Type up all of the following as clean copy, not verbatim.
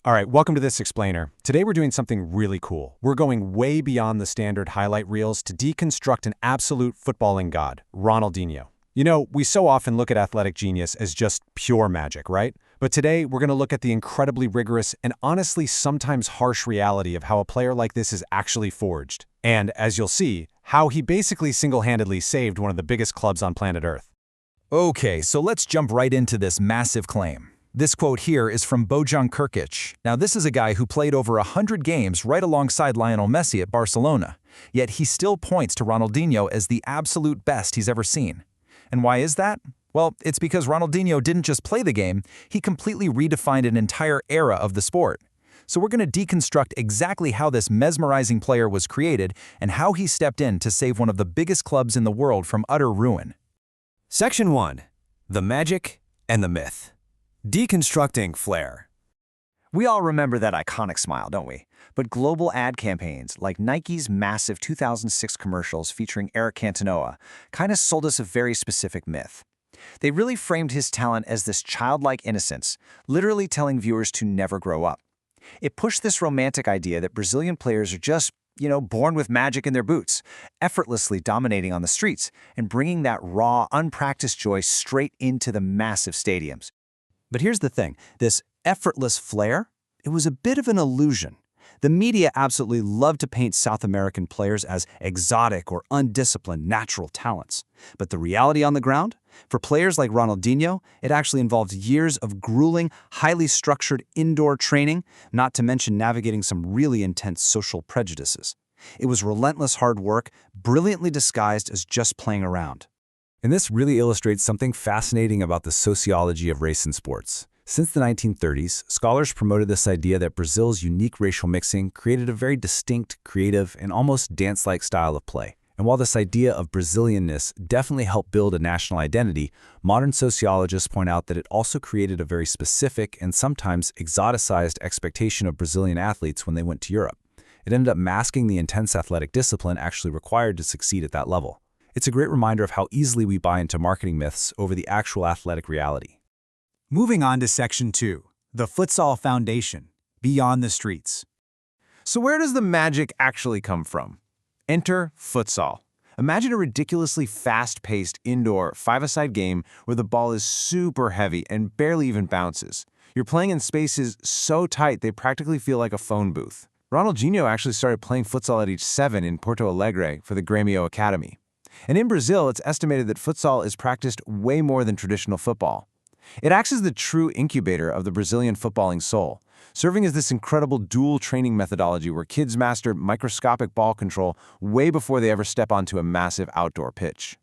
All right, welcome to This Explainer. Today we're doing something really cool. We're going way beyond the standard highlight reels to deconstruct an absolute footballing god, Ronaldinho. You know, we so often look at athletic genius as just pure magic, right? But today we're going to look at the incredibly rigorous and honestly sometimes harsh reality of how a player like this is actually forged. And, as you'll see, how he basically single-handedly saved one of the biggest clubs on planet Earth. Okay, so let's jump right into this massive claim. This quote here is from Bojan Krkić. Now, this is a guy who played over 100 games right alongside Lionel Messi at Barcelona. Yet he still points to Ronaldinho as the absolute best he's ever seen. And why is that? Well, it's because Ronaldinho didn't just play the game, he completely redefined an entire era of the sport. So we're going to deconstruct exactly how this mesmerizing player was created and how he stepped in to save one of the biggest clubs in the world from utter ruin. Section 1. The Magic and the Myth. Deconstructing flair. We all remember that iconic smile, don't we? But global ad campaigns, like Nike's massive 2006 commercials featuring Eric Cantona, kind of sold us a very specific myth. They really framed his talent as this childlike innocence, literally telling viewers to never grow up. It pushed this romantic idea that Brazilian players are just, born with magic in their boots, effortlessly dominating on the streets and bringing that raw, unpracticed joy straight into the massive stadiums. But here's the thing, this effortless flair, it was a bit of an illusion. The media absolutely loved to paint South American players as exotic or undisciplined natural talents. But the reality on the ground? For players like Ronaldinho, it actually involved years of grueling, highly structured indoor training, not to mention navigating some really intense social prejudices. It was relentless hard work, brilliantly disguised as just playing around. And this really illustrates something fascinating about the sociology of race in sports. Since the 1930s, scholars promoted this idea that Brazil's unique racial mixing created a very distinct, creative, and almost dance-like style of play. And while this idea of Brazilianness definitely helped build a national identity, modern sociologists point out that it also created a very specific and sometimes exoticized expectation of Brazilian athletes when they went to Europe. It ended up masking the intense athletic discipline actually required to succeed at that level. It's a great reminder of how easily we buy into marketing myths over the actual athletic reality. Moving on to Section 2, the Futsal Foundation, Beyond the Streets. So where does the magic actually come from? Enter futsal. Imagine a ridiculously fast-paced indoor five-a-side game where the ball is super heavy and barely even bounces. You're playing in spaces so tight they practically feel like a phone booth. Ronaldinho actually started playing futsal at age 7 in Porto Alegre for the Grêmio Academy. And in Brazil, it's estimated that futsal is practiced way more than traditional football. It acts as the true incubator of the Brazilian footballing soul, serving as this incredible dual training methodology where kids master microscopic ball control way before they ever step onto a massive outdoor pitch.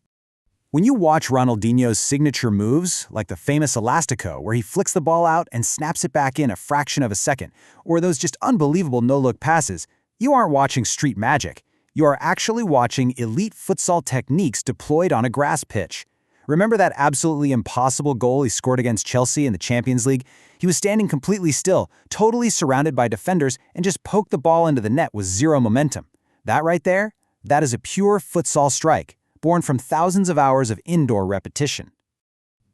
When you watch Ronaldinho's signature moves, like the famous Elastico, where he flicks the ball out and snaps it back in a fraction of a second, or those just unbelievable no-look passes, you aren't watching street magic. You are actually watching elite futsal techniques deployed on a grass pitch. Remember that absolutely impossible goal he scored against Chelsea in the Champions League? He was standing completely still, totally surrounded by defenders, and just poked the ball into the net with zero momentum. That right there, that is a pure futsal strike, born from thousands of hours of indoor repetition.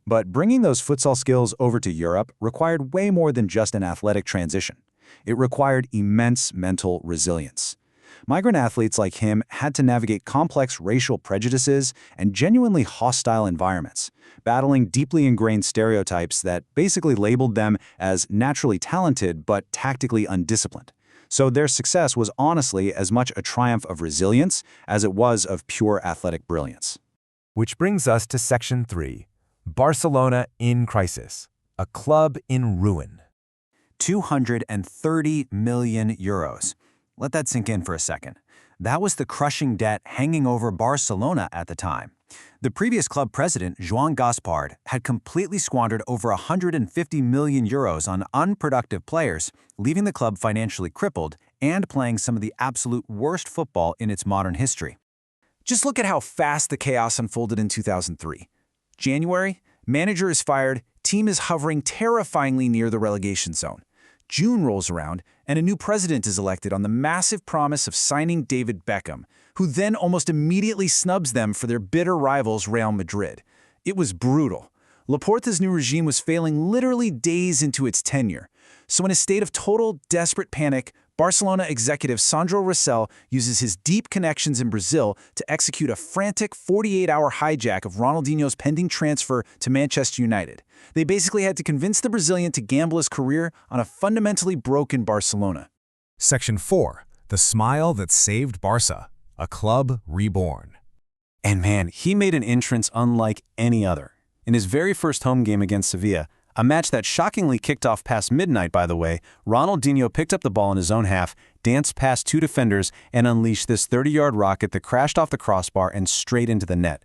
But bringing those futsal skills over to Europe required way more than just an athletic transition. It required immense mental resilience. Migrant athletes like him had to navigate complex racial prejudices and genuinely hostile environments, battling deeply ingrained stereotypes that basically labeled them as naturally talented but tactically undisciplined. So their success was honestly as much a triumph of resilience as it was of pure athletic brilliance. Which brings us to Section 3, Barcelona in Crisis, a club in ruin. 230 million euros. Let that sink in for a second. That was the crushing debt hanging over Barcelona at the time. The previous club president, Joan Gaspard, had completely squandered over 150 million euros on unproductive players, leaving the club financially crippled and playing some of the absolute worst football in its modern history. Just look at how fast the chaos unfolded in 2003. January, manager is fired, team is hovering terrifyingly near the relegation zone. June rolls around, and a new president is elected on the massive promise of signing David Beckham, who then almost immediately snubs them for their bitter rivals Real Madrid. It was brutal. Laporta's new regime was failing literally days into its tenure. So in a state of total, desperate panic, Barcelona executive Sandro Rosell uses his deep connections in Brazil to execute a frantic 48-hour hijack of Ronaldinho's pending transfer to Manchester United. They basically had to convince the Brazilian to gamble his career on a fundamentally broken Barcelona. Section 4. The smile that saved Barca. A club reborn. And man, he made an entrance unlike any other. In his very first home game against Sevilla, a match that shockingly kicked off past midnight, by the way, Ronaldinho picked up the ball in his own half, danced past two defenders, and unleashed this 30-yard rocket that crashed off the crossbar and straight into the net.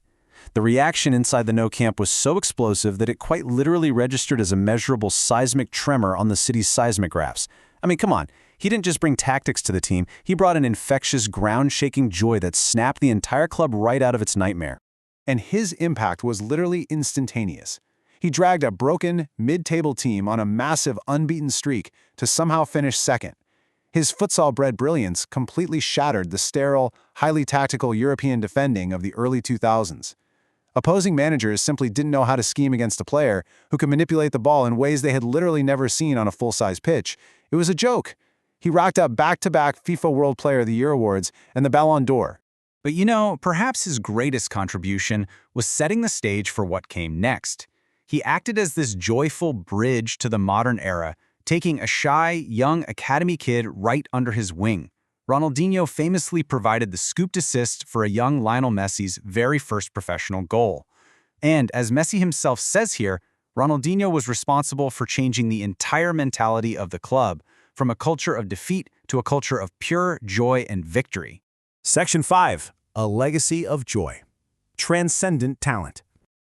The reaction inside the Nou Camp was so explosive that it quite literally registered as a measurable seismic tremor on the city's seismographs. I mean, come on. He didn't just bring tactics to the team, he brought an infectious, ground-shaking joy that snapped the entire club right out of its nightmare. And his impact was literally instantaneous. He dragged a broken, mid-table team on a massive unbeaten streak to somehow finish second. His futsal-bred brilliance completely shattered the sterile, highly tactical European defending of the early 2000s. Opposing managers simply didn't know how to scheme against a player who could manipulate the ball in ways they had literally never seen on a full-size pitch. It was a joke. He racked up back-to-back FIFA World Player of the Year awards and the Ballon d'Or. But you know, perhaps his greatest contribution was setting the stage for what came next. He acted as this joyful bridge to the modern era, taking a shy, young academy kid right under his wing. Ronaldinho famously provided the scooped assist for a young Lionel Messi's very first professional goal. And as Messi himself says here, Ronaldinho was responsible for changing the entire mentality of the club, from a culture of defeat to a culture of pure joy and victory. Section 5. A legacy of joy. Transcendent talent.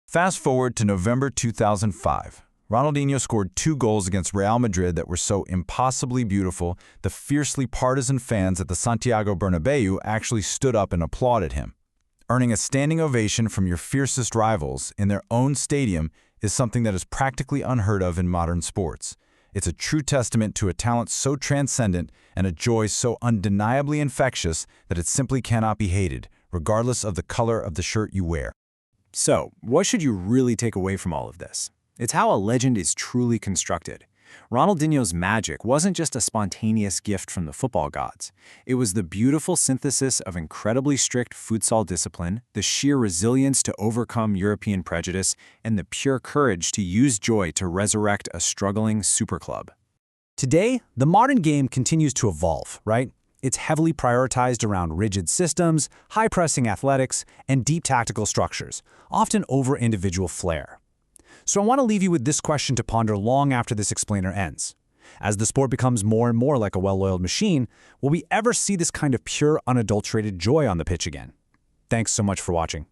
Fast forward to November 2005. Ronaldinho scored 2 goals against Real Madrid that were so impossibly beautiful, the fiercely partisan fans at the Santiago Bernabéu actually stood up and applauded him. Earning a standing ovation from your fiercest rivals in their own stadium is something that is practically unheard of in modern sports. It's a true testament to a talent so transcendent and a joy so undeniably infectious that it simply cannot be hated, regardless of the color of the shirt you wear. So, what should you really take away from all of this? It's how a legend is truly constructed. Ronaldinho's magic wasn't just a spontaneous gift from the football gods. It was the beautiful synthesis of incredibly strict futsal discipline, the sheer resilience to overcome European prejudice, and the pure courage to use joy to resurrect a struggling superclub. Today, the modern game continues to evolve, right? It's heavily prioritized around rigid systems, high-pressing athletics, and deep tactical structures, often over individual flair. So I want to leave you with this question to ponder long after this explainer ends. As the sport becomes more and more like a well-oiled machine, will we ever see this kind of pure, unadulterated joy on the pitch again? Thanks so much for watching.